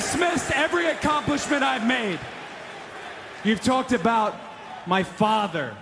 dismissed every accomplishment I've made. You've talked about my father.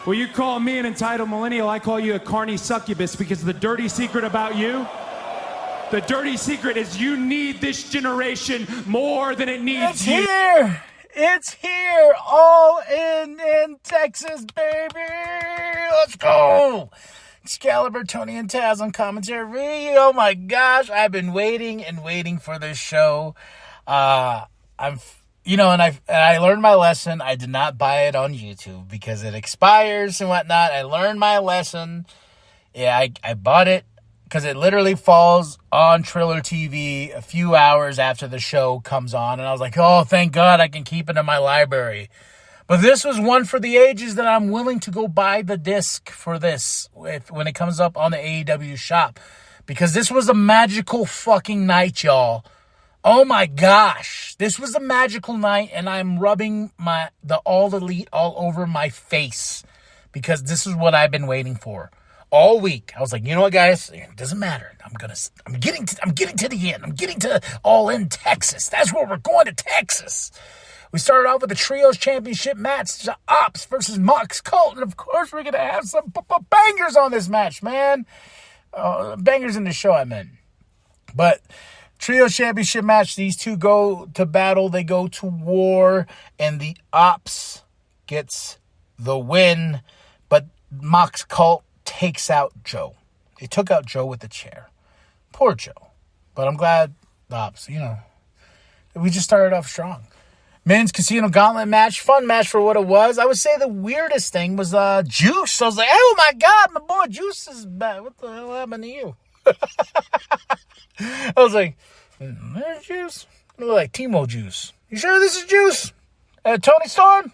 Well, you call me an entitled millennial, I call you a carny succubus, because the dirty secret about you, the dirty secret is you need this generation more than it needs you. Here! It's here! All in Texas, baby! Let's go! Excalibur, Tony, and Taz on commentary. Oh my gosh, I've been waiting and waiting for this show. I learned my lesson. I did not buy it on YouTube because it expires and whatnot. I learned my lesson. Yeah, I bought it because it literally falls on Triller TV a few hours after the show comes on. And I was like, oh, thank God I can keep it in my library. But this was one for the ages that I'm willing to go buy the disc for this when it comes up on the AEW shop. Because this was a magical fucking night, y'all. Oh my gosh. This was a magical night, and I'm rubbing the All Elite all over my face. Because this is what I've been waiting for all week. I was like, you know what, guys? It doesn't matter. I'm getting to the end. I'm getting to All In Texas. That's where we're going, to Texas. We started off with the Trios Championship match, Ops versus Mox Cult, and of course we're going to have some bangers on this match, man. Bangers in the show, I meant. But Trios Championship match, these two go to battle, they go to war, and the Ops gets the win, but Mox Cult takes out Joe. They took out Joe with the chair. Poor Joe. But I'm glad the Ops, we just started off strong. Men's Casino Gauntlet match. Fun match for what it was. I would say the weirdest thing was Juice. I was like, oh my God, my boy Juice is back. What the hell happened to you? I was like, there's Juice. I look like Timo Juice. You sure this is Juice? Tony Storm?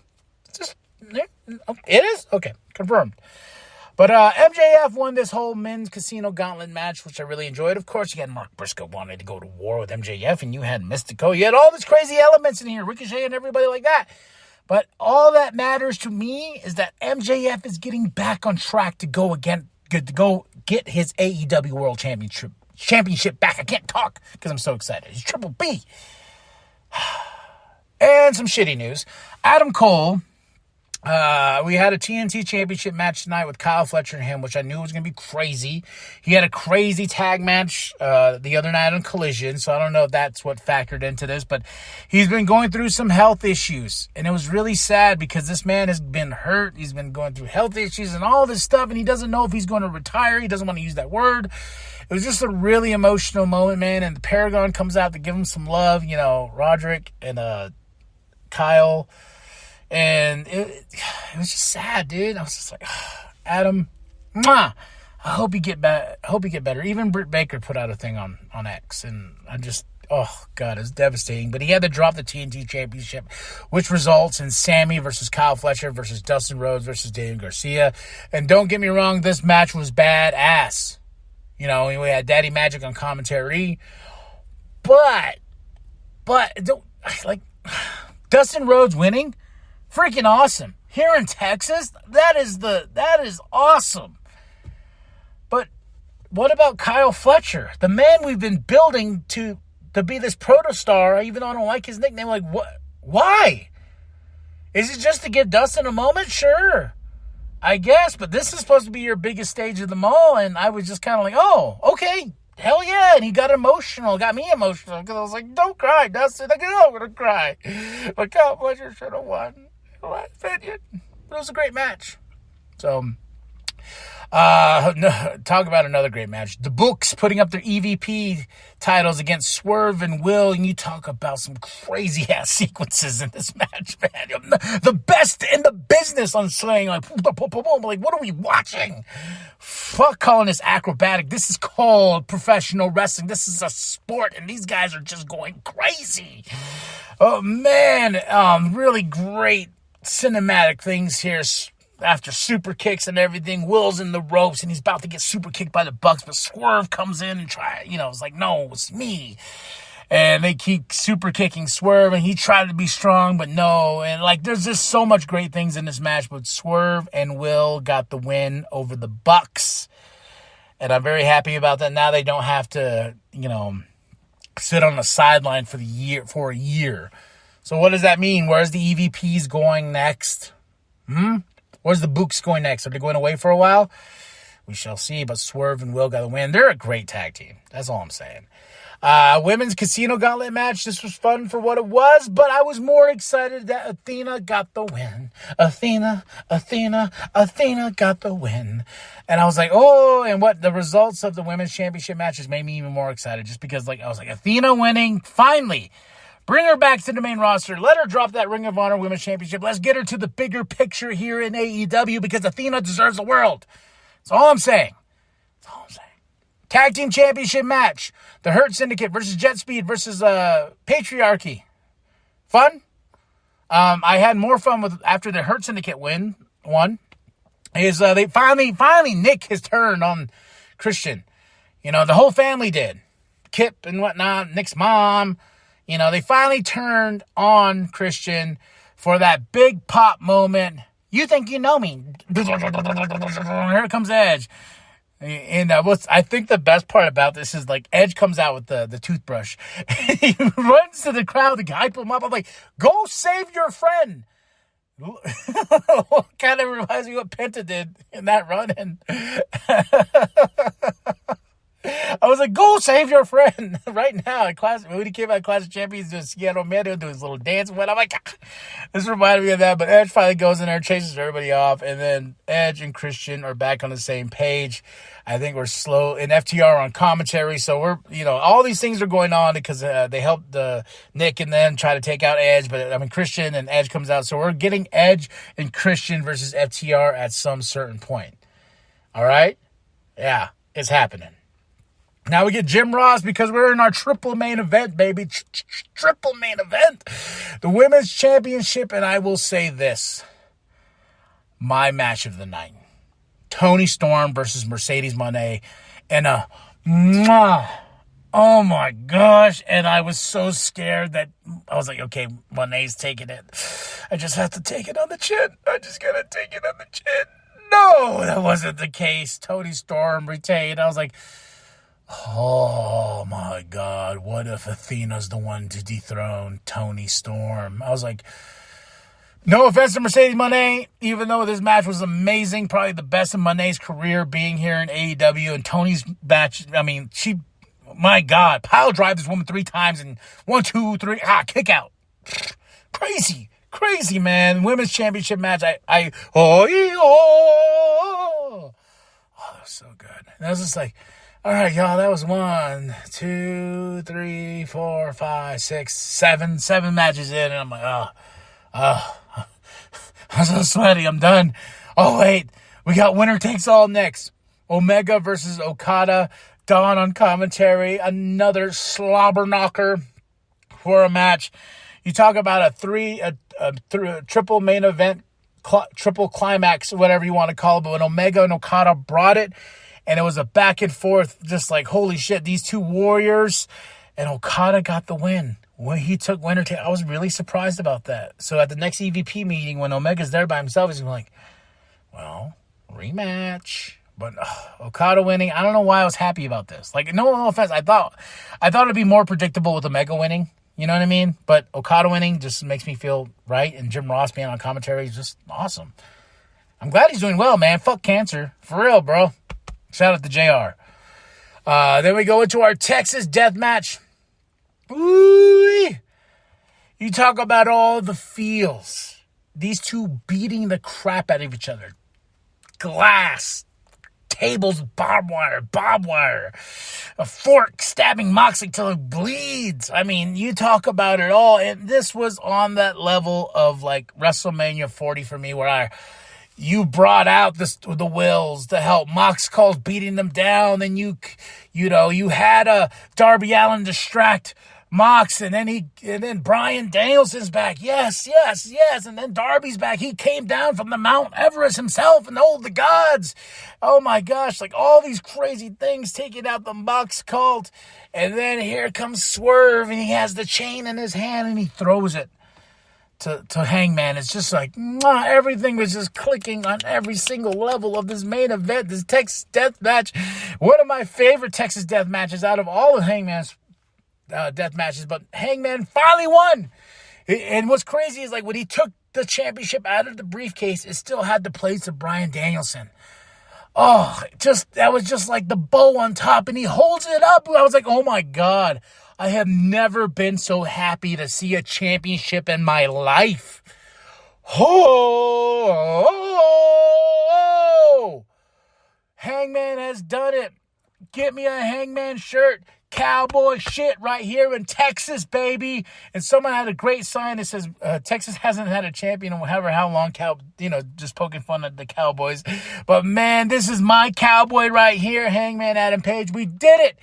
It is? Okay, confirmed. But MJF won this whole Men's Casino Gauntlet match, which I really enjoyed. Of course, you had Mark Briscoe wanting to go to war with MJF, and you had Mystico. You had all these crazy elements in here, Ricochet and everybody like that. But all that matters to me is that MJF is getting back on track to go get his AEW World Championship back. I can't talk because I'm so excited. He's Triple B. And some shitty news. Adam Cole. We had a TNT Championship match tonight with Kyle Fletcher and him, which I knew was going to be crazy. He had a crazy tag match the other night on Collision, so I don't know if that's what factored into this, but he's been going through some health issues, and it was really sad because this man has been hurt. He's been going through health issues and all this stuff, and he doesn't know if he's going to retire. He doesn't want to use that word. It was just a really emotional moment, man, and the Paragon comes out to give him some love, Roderick and Kyle. And it was just sad, dude. I was just like, Adam, I hope you get better. Even Britt Baker put out a thing on X, and I just, oh God, it's devastating. But he had to drop the TNT Championship, which results in Sammy versus Kyle Fletcher versus Dustin Rhodes versus Daniel Garcia. And don't get me wrong, this match was badass. We had Daddy Magic on commentary, but Dustin Rhodes winning. Freaking awesome. Here in Texas, that is awesome. But what about Kyle Fletcher? The man we've been building to be this protostar, even though I don't like his nickname. Like, what? Why? Is it just to give Dustin a moment? Sure. I guess, but this is supposed to be your biggest stage of them all, and I was just kind of like, oh, okay. Hell yeah, and he got me emotional, because I was like, don't cry, Dustin. I'm going to cry. But Kyle Fletcher should have won. But it was a great match. So, talk about another great match. The Books putting up their EVP titles against Swerve and Will, and you talk about some crazy-ass sequences in this match, man. The best in the business on saying, like, what are we watching? Fuck calling this acrobatic. This is called professional wrestling. This is a sport, and these guys are just going crazy. Oh, man. Really great cinematic things here after super kicks and everything. Will's in the ropes and he's about to get super kicked by the Bucks, but Swerve comes in and it's like, no, it's me. And they keep super kicking Swerve, and he tried to be strong, but no. And there's just so much great things in this match, but Swerve and Will got the win over the Bucks. And I'm very happy about that. Now they don't have to, sit on the sideline for a year. So what does that mean? Where's the EVPs going next? Where's the Books going next? Are they going away for a while? We shall see, but Swerve and Will got the win. They're a great tag team. That's all I'm saying. Women's Casino Gauntlet match. This was fun for what it was, but I was more excited that Athena got the win. Athena got the win. And I was like, oh, and what the results of the Women's Championship matches made me even more excited, just because I was like, Athena winning, finally. Bring her back to the main roster. Let her drop that Ring of Honor Women's Championship. Let's get her to the bigger picture here in AEW, because Athena deserves the world. That's all I'm saying. Tag Team Championship match. The Hurt Syndicate versus Jet Speed versus Patriarchy. Fun. I had more fun with after the Hurt Syndicate won. They finally Nick has turned on Christian. The whole family did. Kip and whatnot, Nick's mom. They finally turned on Christian for that big pop moment. You think you know me. Here comes Edge. And I think the best part about this is, Edge comes out with the toothbrush. He runs to the crowd to hype him up. I'm like, go save your friend. Kind of reminds me what Penta did in that run. And I was like, go save your friend right now. When he came out of Clash of Champions, he had Omega do his little dance. I'm like, this reminded me of that. But Edge finally goes in there, chases everybody off. And then Edge and Christian are back on the same page. I think we're slow. And FTR on commentary. So we're, all these things are going on because they helped Nick and them try to take out Edge. But, Christian and Edge comes out. So we're getting Edge and Christian versus FTR at some certain point. All right? Yeah, it's happening. Now we get Jim Ross because we're in our triple main event, baby. Triple main event. The Women's Championship, and I will say this. My match of the night. Toni Storm versus Mercedes Moné. And oh my gosh. And I was so scared that I was like, okay, Moné's taking it. I just have to take it on the chin. I just got to take it on the chin. No, that wasn't the case. Toni Storm retained. I was like, oh my God, what if Athena's the one to dethrone Toni Storm? I was like, no offense to Mercedes Moné, even though this match was amazing, probably the best in Moné's career being here in AEW, and Toni's match, my God, pile drive this woman 3 times and 1, 2, 3, kick out. Crazy, man. Women's Championship match, that was so good. And I was just like, all right, y'all, that was 1, 2, 3, 4, 5, 6, 7 matches in, and I'm like, I'm so sweaty, I'm done. Oh, wait, we got winner takes all next. Omega versus Okada, Dawn on commentary, another slobber knocker for a match. You talk about a triple main event, triple climax, whatever you want to call it, but when Omega and Okada brought it, and it was a back and forth, just like, holy shit, these two warriors. And Okada got the win. When he took winner take, I was really surprised about that. So at the next EVP meeting, when Omega's there by himself, he's like, well, rematch. But Okada winning, I don't know why I was happy about this. No offense. I thought it'd be more predictable with Omega winning. You know what I mean? But Okada winning just makes me feel right. And Jim Ross being on commentary is just awesome. I'm glad he's doing well, man. Fuck cancer. For real, bro. Shout out to JR. Then we go into our Texas death match. Ooh, you talk about all the feels. These two beating the crap out of each other. Glass, tables, barbed wire, a fork stabbing Moxley till it bleeds. You talk about it all. And this was on that level of WrestleMania 40 for me, where you brought out the wills to help. Mox calls beating them down. Then you had Darby Allin distract Mox, and then Bryan Danielson's back. Yes. And then Darby's back. He came down from the Mount Everest himself and hold the gods. Oh my gosh, all these crazy things taking out the Mox cult. And then here comes Swerve, and he has the chain in his hand, and he throws it to Hangman. It's just everything was just clicking on every single level of this main event, this Texas death match. One of my favorite Texas death matches out of all of Hangman's death matches, but Hangman finally won. And what's crazy is, like, when he took the championship out of the briefcase, it still had the place of Bryan Danielson. Oh, that was just like the bow on top, and he holds it up. I was like, oh my God, I have never been so happy to see a championship in my life. Oh, Hangman has done it. Get me a Hangman shirt. Cowboy shit right here in Texas, baby. And someone had a great sign that says, Texas hasn't had a champion in however how long, just poking fun at the Cowboys. But man, this is my cowboy right here, Hangman Adam Page. We did it.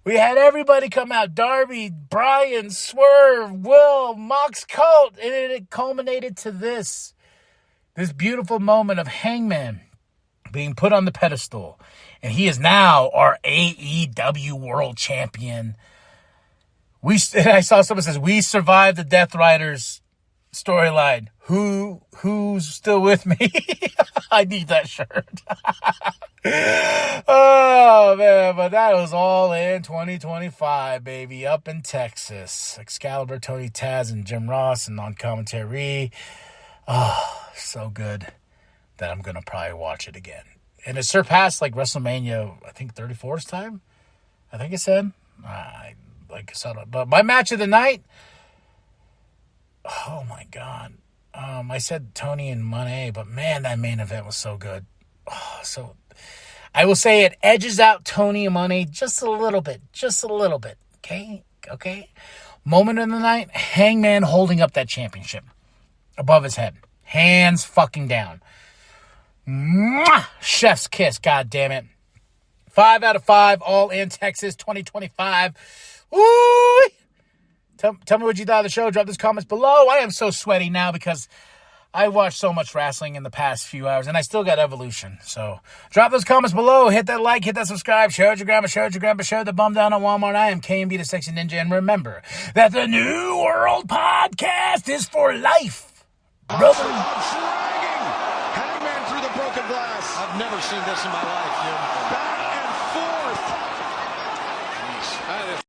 We had everybody come out. Darby, Bryan, Swerve, Will, Mox Cult. And it culminated to this beautiful moment of Hangman being put on the pedestal. And he is now our AEW World Champion. I saw someone says, we survived the Death Riders storyline. Who's still with me? I need that shirt. Oh, man, but that was all in 2025, baby, up in Texas. Excalibur, Tony Taz, and Jim Ross, and on commentary. Oh, so good that I'm going to probably watch it again. And it surpassed, like, WrestleMania, I think, 34's time. I think it said. But my match of the night, oh, my God. I said Tony and Monet, but, man, that main event was so good. Oh, so I will say it edges out Tony and Monet just a little bit. Okay? Moment of the night, Hangman holding up that championship above his head. Hands fucking down. Mwah! Chef's kiss, God damn it. 5 out of 5, all in Texas 2025. Woo! Tell me what you thought of the show. Drop those comments below. I am so sweaty now because I watched so much wrestling in the past few hours, and I still got Evolution. So drop those comments below. Hit that like, hit that subscribe. Share it with your grandma, share the bum down on Walmart. I am KMB the Sexy Ninja, and remember that the New World Podcast is for life, brother. I've never seen this in my life, Jim. Back and forth. Jeez.